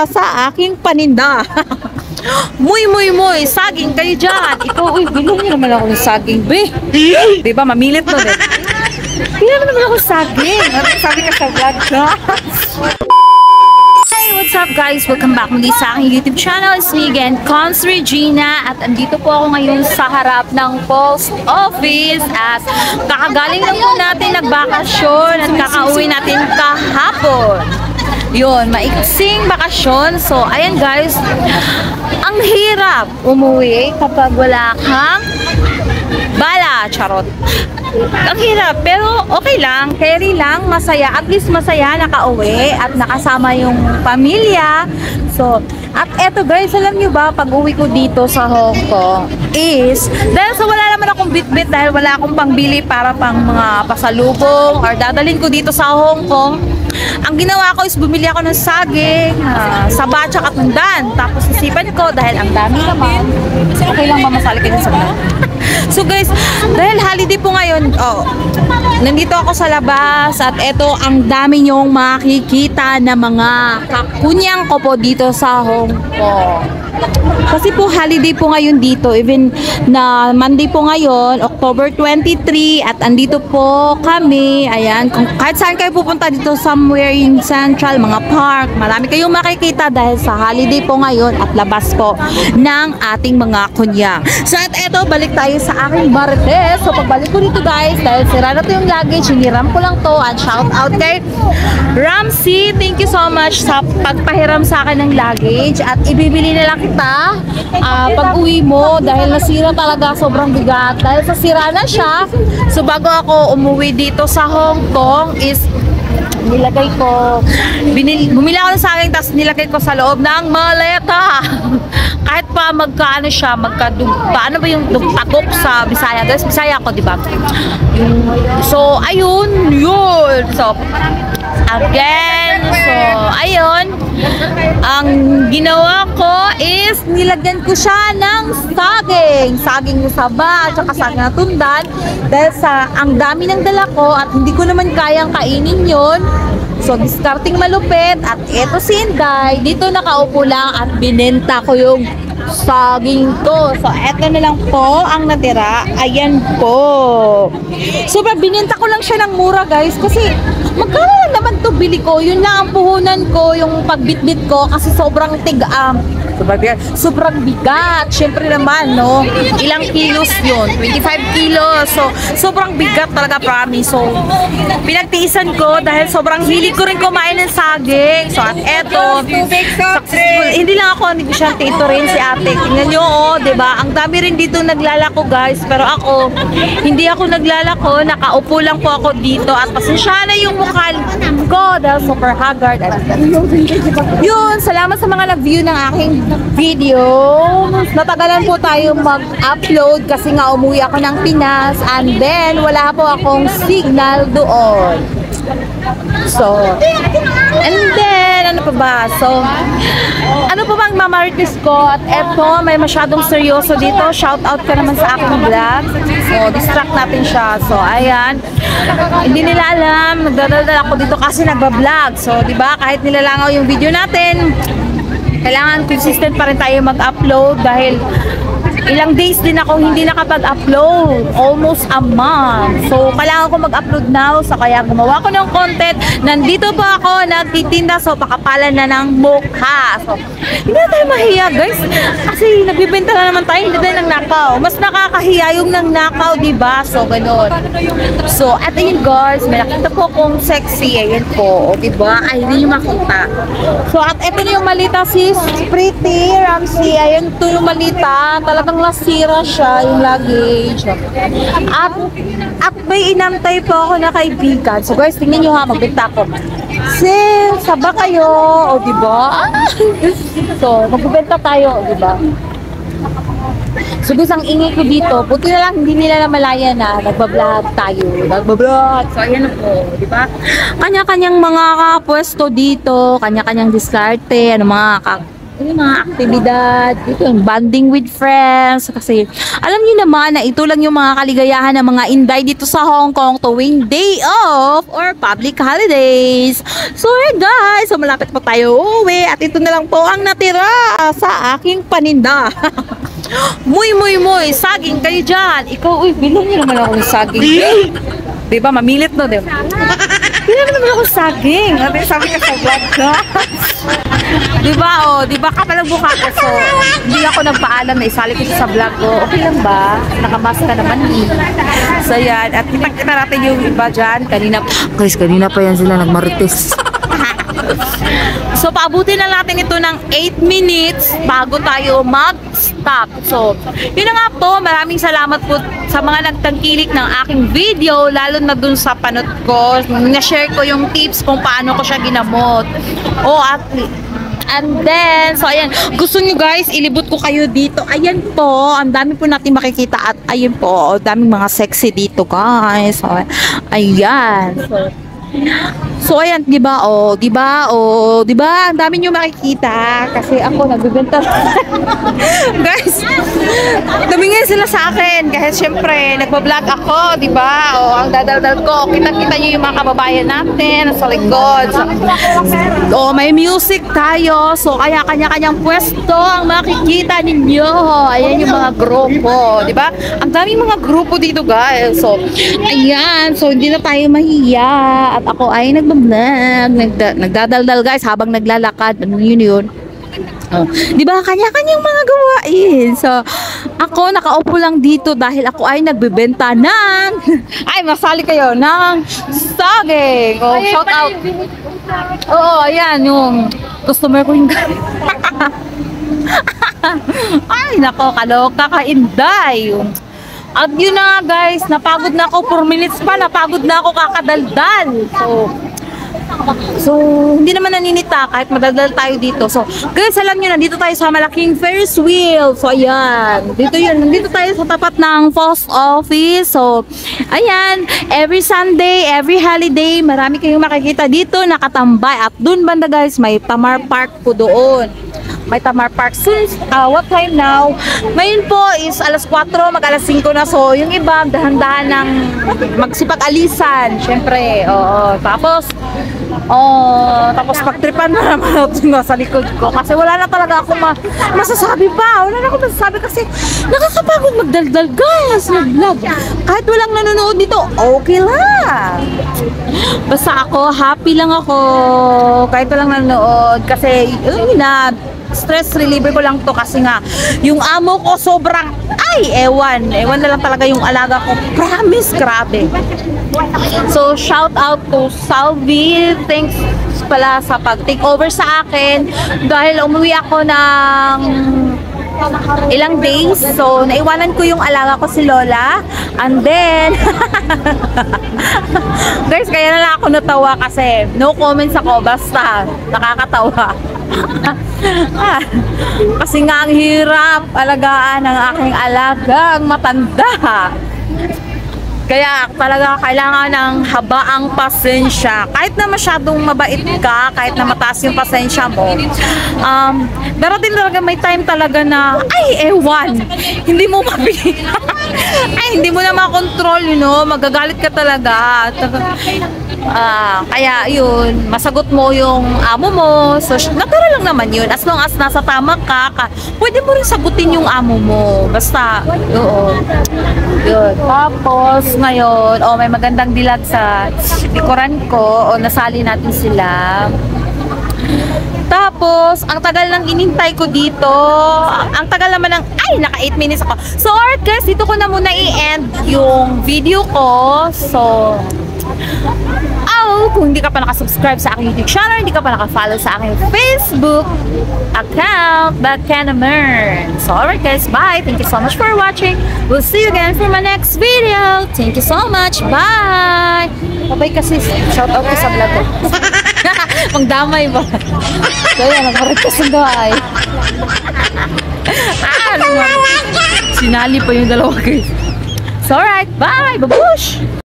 sa aking paninda. Muy, saging kayo dyan. Ito, uy, bilhin niyo naman ako ng saging, be. Diba, mamilit to, be. Bilhin naman ako saging. Sabi ka sa vlog, no? Hey, what's up guys? Welcome back muli sa aking YouTube channel. It's me again, Cons Regina. At andito po ako ngayon sa harap ng post office. At kakagaling lang po natin nagbakasyon at kakauwi natin kahapon. Yun, maiksing bakasyon. So, ayan guys, ang hirap umuwi kapag wala kang bala, charot. Ang hirap, pero okay lang, carry lang, masaya, at least masaya, nakauwi at nakasama yung pamilya. So, at eto guys, alam nyo ba, pag uwi ko dito sa Hong Kong is, dahil sa wala naman akong bit-bit, dahil wala akong pangbili para pang mga pasalubong or dadalhin ko dito sa Hong Kong, ang ginawa ko is bumili ako ng saging, saba at tundan. Tapos isipan ko, dahil ang dami naman, okay lang ba masali kayo sa mga. So guys, dahil holiday po ngayon, nandito ako sa labas at eto ang dami nyong makikita na mga kakunyang ko po dito sa Hong Kong. Kasi po holiday po ngayon dito, even na Monday po ngayon, October 23, at andito po kami, ayan, kung kahit saan kayo pupunta dito somewhere in Central, mga park, marami kayong makikita dahil sa holiday po ngayon at labas po ng ating mga kunya. So at eto, balik tayo sa aking Marites. So pagbalik ko dito guys, dahil sira na to yung luggage, hiniram ko lang to, at shout out kay Ramsey, thank you so much sa pagpahiram sa akin ng luggage, at ibibili na lang kita pag uwi mo dahil nasira talaga, sobrang bigat dahil sa sira na siya. So bago ako umuwi dito sa Hong Kong is nilagay ko, bumili ako ng saging tapos nilagay ko sa loob ng maleta. Kahit pa magkaano siya, paano ba yung dugtagok sa Bisaya? Guys, Bisaya ako, di ba? So ayun, yun. So again, so ayun, ang ginawa ko is nilagyan ko siya ng saging yung saba at saka saging na tundan dahil sa ang dami ng dala ko at hindi ko naman kayang kainin yon. So discarding malupit, at eto si Inday dito nakaupo lang at binenta ko yung saging ko. So eto na lang po ang natira, ayan po. Super binenta ko lang siya ng mura guys kasi magkano naman to bili ko, yun lang ang puhunan ko, yung pagbitbit ko kasi sobrang sobrang bigat. Syempre naman, no? Ilang kilos yun? 25 kilos. So, sobrang bigat talaga, promise. So, pinagtiisan ko dahil sobrang hilig ko rin kumain ng saging. So, at eto, successful. Hindi lang ako negosyante, ito rin si ate. Tingnan nyo, diba? Ang dami rin dito naglalako, guys. Pero ako, hindi ako naglalako. Nakaupo lang po ako dito. At pasensya na yung mukha ko dahil super haggard. Yun, salamat sa mga nag-view ng aking video. Natagalan po tayo mag-upload kasi nga umuwi ako ng Pinas and then wala po akong signal doon. So, and then, ano pa ba? So, ano pa bang mamarites ko? At eto, may masyadong seryoso dito. Shout out ka naman sa aking vlog. So, distract natin siya. So, ayan. Hindi nila alam. Nagdadaldal ako dito kasi nagbablog. So, di ba kahit nilalangaw yung video natin, kailangan consistent pa rin tayo mag-upload dahil ilang days din ako hindi nakapag-upload, almost a month. So, kailangan ko mag-upload now. So, kaya gumawa ko ng content. Nandito po ako, nagtitinda. So, pakapalan na ng mukha. So, hindi na tayo mahiya, guys. Kasi nagbibenta na naman tayo, hindi tayo ng nakaw. Mas nakakahiya yung ng nakaw, diba? So, ganun. So, at ayun, guys, may nakita po akong sexy. Ayun po, diba? Ay, hindi nyo makita. So, at ito na yung malita, sis. Pretty, Ramsey. Ayun to yung malita. Talagang nasira siya yung luggage. At may inantay po ako na kaibigan. So guys, tingnan nyo ha, magbenta ko. Sis, saba kayo. O diba? So, magbenta tayo. O diba? So guys, ang ingay ko dito, buti na lang hindi nila namalaya na nagbablog tayo. Nagbablog. So ayan na po, diba? Kanya-kanyang mga kapwesto dito, kanya-kanyang diskarte, ano mga yung mga aktibidad, ito yung bonding with friends. Kasi alam niyo naman na ito lang yung mga kaligayahan ng mga Inday dito sa Hong Kong tuwing day off or public holidays. So guys, so malapit pa tayo uwi at ito na lang po ang natira sa aking paninda. Muy, saging kayo dyan. Ikaw, uy, bilhin niyo naman ako ng saging. Diba, mamilit no, diba? Bilhin naman ako saging. Sabi ka sa vlog ko. Diba, oh, diba kapal ang mukha ko. So, hindi ako nagpaalam na isali ko sa vlog ko. Okay lang ba? Nakamaska naman. So, yan. At kita natin yung iba dyan. Guys, kanina pa yan sila nagmarites. So, paabutin na natin ito ng 8 minutes bago tayo mag-stop. So, yun na nga po. Maraming salamat po sa mga nagtangkilik ng aking video, lalo na dun sa panot ko. Na-share ko yung tips kung paano ko siya ginamot. And then, so ayan, gusto nyo guys, ilibot ko kayo dito. Ayan po, ang dami po natin makikita at ayan po, daming mga sexy dito guys. So, ayan. So ayan, 'di ba? Di ba? Ang dami niyo makikita kasi ako nagbebenta. Guys, tumingin sila sa akin kasi syempre nagba-vlog ako, 'di ba? Ang dadaldal ko, kita-kita niyo yung mga kababayan natin sa likod. So, may music tayo. So kaya kanya-kanyang pwesto ang makikita ninyo. Ayan yung mga grupo, 'di ba? Ang daming mga grupo dito, guys. So ayan, so hindi na tayo mahiya. At ako ay nagdadaldal guys habang naglalakad. Ano yun? Di ba kanya-kanyang mga gawain. So ako nakaupo lang dito dahil ako ay nagbebenta ng ay masali kayo ng saging. Shout out. Ayan yung customer ko yung ay nako, kaloka ka Inday. At yun na guys, napagod na ako 4 minutes pa, napagod na ako kakadaldal. So hindi naman naninita kahit madaldal tayo dito. So guys, alam nyo na, dito tayo sa malaking Ferris wheel. So ayan, nandito tayo sa tapat ng post office. So ayan, every Sunday, every holiday, marami kayong makikita dito nakatambay. At dun banda guys, may Tamar Park po doon. May Tamar Park. Since, what time now? Ngayon po is alas 4, mag-alas 5 na. So, yung iba, dahan-dahan ng magsipag-alisan. Syempre, Tapos pagtripan na naman ako sa likod ko. Kasi wala na talaga ako masasabi pa. Wala na ako masasabi kasi nakakapagod magdaldal guys, mag-vlog. Kahit walang nanonood dito, okay lang. Basta ako, happy lang ako. Kahit walang nanonood. Kasi, yun na, stress reliever ko lang to kasi nga yung amo ko sobrang ewan na lang talaga yung alaga ko, promise, grabe. So shout out to Salvi, thanks pala sa pag take over sa akin dahil umuwi ako ng ilang days. So naiwanan ko yung alaga ko si Lola, and then guys, kaya na lang ako natawa kasi no comments ako, basta nakakatawa. Kasi nga ang hirap alagaan ng aking alagang matanda. Kaya talaga kailangan ng habaang pasensya. Kahit na masyadong mabait ka, kahit na mataas yung pasensya mo, darating talaga, may time talaga na, ewan, hindi mo hindi mo na makontrol, magagalit ka talaga. Kaya yun, masagot mo yung amo mo. So natural lang naman yun. As long as nasa tama ka, pwede mo rin sagutin yung amo mo. Basta yun. Tapos ngayon, may magandang dilag sa likuran ko, nasali natin sila. Tapos, ang tagal ng inintay ko dito. Ang tagal naman ng, naka 8 minutes ako. So, alright guys, dito ko na muna i-end yung video ko. So, kung hindi ka pa nakasubscribe sa aking YouTube channel, hindi ka pa nakafollow sa aking Facebook account, Bacanamer. So, alright guys, bye! Thank you so much for watching. We'll see you again for my next video. Thank you so much. Bye! Bye kasi, shout out ko sa vlog ko. Pangdamay ba? So, yan, nagmarit ka sa gaway. Sinali pa yung dalawa guys. So, alright, bye! Babush!